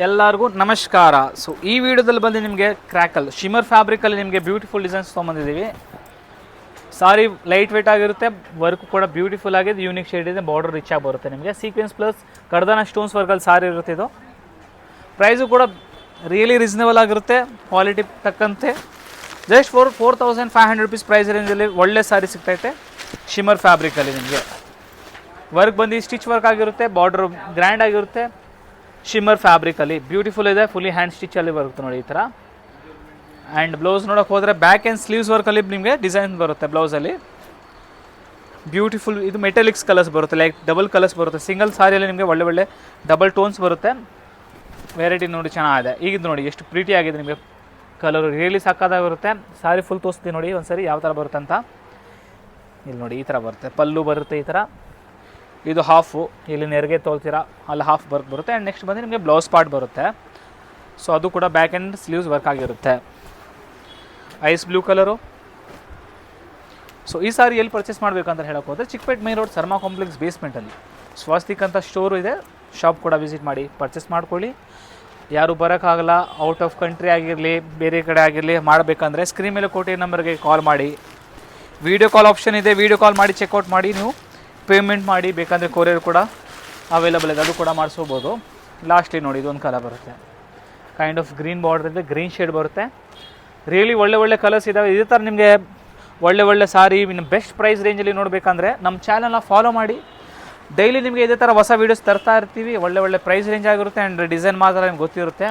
ಎಲ್ಲರಿಗೂ ನಮಸ್ಕಾರ. ಸೊ ಈ ವಿಡಿಯೋದಲ್ಲಿ ಬಂದು ನಿಮಗೆ ಕ್ರ್ಯಾಕಲ್ ಶಿಮರ್ ಫ್ಯಾಬ್ರಿಕಲ್ಲಿ ನಿಮಗೆ ಬ್ಯೂಟಿಫುಲ್ ಡಿಸೈನ್ಸ್ ತೊಗೊಂಬಂದಿದ್ದೀವಿ. ಸಾರಿ ಲೈಟ್ ವೇಟ್ ಆಗಿರುತ್ತೆ, ವರ್ಕ್ ಕೂಡ ಬ್ಯೂಟಿಫುಲ್ ಆಗಿದೆ, ಯೂನಿಕ್ ಶೇಡ್ ಇದೆ, ಬಾರ್ಡರ್ ರಿಚ್ ಆಗಿ ಬರುತ್ತೆ. ನಿಮಗೆ ಸೀಕ್ವೆನ್ಸ್ ಪ್ಲಸ್ ಕರ್ದಾನ ಸ್ಟೋನ್ಸ್ ವರ್ಕಲ್ಲಿ ಸಾರಿ ಇರುತ್ತೆ. ಇದು ಪ್ರೈಸು ಕೂಡ ರಿಯಲಿ ರೀಸನೇಬಲ್ ಆಗಿರುತ್ತೆ, ಕ್ವಾಲಿಟಿ ತಕ್ಕಂತೆ. ಜಸ್ಟ್ 4500 ರುಪೀಸ್ ಪ್ರೈಸ್ ರೇಂಜಲ್ಲಿ ಒಳ್ಳೆ ಸಾರಿ ಸಿಗ್ತೈತೆ ಶಿಮರ್ ಫ್ಯಾಬ್ರಿಕಲ್ಲಿ. ನಿಮಗೆ ವರ್ಕ್ ಬಂದು ಸ್ಟಿಚ್ ವರ್ಕ್ ಆಗಿರುತ್ತೆ, ಬಾರ್ಡರ್ ಗ್ರ್ಯಾಂಡ್ ಆಗಿರುತ್ತೆ. ಶಿಮರ್ ಫ್ಯಾಬ್ರಿಕಲ್ಲಿ ಬ್ಯೂಟಿಫುಲ್ ಇದೆ, ಫುಲ್ಲಿ ಹ್ಯಾಂಡ್ ಸ್ಟಿಚಲ್ಲಿ ಬರುತ್ತೆ ನೋಡಿ ಈ ಥರ. ಆ್ಯಂಡ್ ಬ್ಲೌಸ್ ನೋಡೋಕೆ ಹೋದರೆ ಬ್ಯಾಕ್ ಆ್ಯಂಡ್ ಸ್ಲೀವ್ಸ್ ವರ್ಕಲ್ಲಿ ನಿಮಗೆ ಡಿಸೈನ್ ಬರುತ್ತೆ ಬ್ಲೌಸಲ್ಲಿ. ಬ್ಯೂಟಿಫುಲ್ ಇದು ಮೆಟಾಲಿಕ್ಸ್ ಕಲರ್ಸ್ ಬರುತ್ತೆ, ಲೈಕ್ ಡಬಲ್ ಕಲರ್ಸ್ ಬರುತ್ತೆ. ಸಿಂಗಲ್ ಸಾರಿಯಲ್ಲಿ ನಿಮಗೆ ಒಳ್ಳೆ ಡಬಲ್ ಟೋನ್ಸ್ ಬರುತ್ತೆ. ವೆರೈಟಿ ನೋಡಿ ಚೆನ್ನಾಗಿದೆ. ಈಗ ನೋಡಿ ಎಷ್ಟು ಪ್ರೀಟಿ ಆಗಿದೆ, ನಿಮಗೆ ಕಲರು ರಿಯಲಿ ಸಾಕಾಗಿರುತ್ತೆ. ಸಾರಿ ಫುಲ್ ತೋರಿಸ್ತೀನಿ ನೋಡಿ ಒಂದ್ಸರಿ ಯಾವ ಥರ ಬರುತ್ತೆ ಅಂತ. ಇಲ್ಲಿ ನೋಡಿ ಈ ಥರ ಬರುತ್ತೆ, ಪಲ್ಲು ಬರುತ್ತೆ ಈ ಥರ. ಇದು ಹಾಫು, ಇಲ್ಲಿ ನೆರಿಗೆ ತೋಲ್ತೀರಾ ಅಲ್ಲಿ ಹಾಫ್ ವರ್ಕ್ ಬರುತ್ತೆ. ಆ್ಯಂಡ್ ನೆಕ್ಸ್ಟ್ ಬಂದು ನಿಮಗೆ ಬ್ಲೌಸ್ ಪಾರ್ಟ್ ಬರುತ್ತೆ. ಸೊ ಅದು ಕೂಡ ಬ್ಯಾಕ್ ಆ್ಯಂಡ್ ಸ್ಲೀವ್ಸ್ ವರ್ಕ್ ಆಗಿರುತ್ತೆ. Ice blue colour. ಸೊ ಈ ಸಾರಿ ಎಲ್ಲಿ ಪರ್ಚೇಸ್ ಮಾಡಬೇಕಂತ ಹೇಳೋಕೆ ಹೋದರೆ Chickpete main road Sarma complex ಬೇಸ್ಮೆಂಟಲ್ಲಿ ಸ್ವಾಸ್ತಿಕ್ ಅಂತ ಸ್ಟೋರು ಇದೆ. ಶಾಪ್ ಕೂಡ ವಿಸಿಟ್ ಮಾಡಿ ಪರ್ಚೇಸ್ ಮಾಡ್ಕೊಳ್ಳಿ. ಯಾರು ಬರೋಕ್ಕಾಗಲ್ಲ, ಔಟ್ ಆಫ್ ಕಂಟ್ರಿ ಆಗಿರಲಿ ಬೇರೆ ಕಡೆ ಆಗಿರಲಿ ಮಾಡಬೇಕಂದ್ರೆ ಸ್ಕ್ರೀನ್ ಮೇಲೆ ಕೊಟ್ಟಿರೋ ನಂಬರ್ಗೆ ಕಾಲ್ ಮಾಡಿ. ವೀಡಿಯೋ ಕಾಲ್ ಆಪ್ಷನ್ ಇದೆ, ವೀಡಿಯೋ ಕಾಲ್ ಮಾಡಿ ಚೆಕ್ಔಟ್ ಮಾಡಿ ನೀವು ಪೇಮೆಂಟ್ ಮಾಡಿ. ಬೇಕಂದರೆ ಕೊರಿಯರ್ ಕೂಡ ಅವೈಲಬಲ್ ಇದೆ, ಅದು ಕೂಡ ಮಾಡಿಸ್ಕೋಬೋದು. ಲಾಸ್ಟ್ಲಿ ನೋಡಿ ಇದೊಂದು ಕಲರ್ ಬರುತ್ತೆ, ಕೈಂಡ್ ಆಫ್ ಗ್ರೀನ್ ಬಾರ್ಡರ್ ಇದೆ, ಗ್ರೀನ್ ಶೇಡ್ ಬರುತ್ತೆ. ರಿಯಲಿ ಒಳ್ಳೆ ಕಲರ್ಸ್ ಇದ್ದಾವೆ. ಇದೇ ಥರ ನಿಮಗೆ ಒಳ್ಳೆ ಸಾರಿ ಇನ್ನು ಬೆಸ್ಟ್ ಪ್ರೈಸ್ ರೇಂಜಲ್ಲಿ ನೋಡಬೇಕಂದ್ರೆ ನಮ್ಮ ಚಾನಲ್ನ ಫಾಲೋ ಮಾಡಿ. ಡೈಲಿ ನಿಮಗೆ ಇದೇ ಥರ ಹೊಸ ವೀಡಿಯೋಸ್ ತರ್ತಾ ಇರ್ತೀವಿ. ಒಳ್ಳೆ ಪ್ರೈಸ್ ರೇಂಜ್ ಆಗಿರುತ್ತೆ ಆ್ಯಂಡ್ ಡಿಸೈನ್ ಮಾತ್ರ ನಿಮ್ಗೆ ಗೊತ್ತಿರುತ್ತೆ.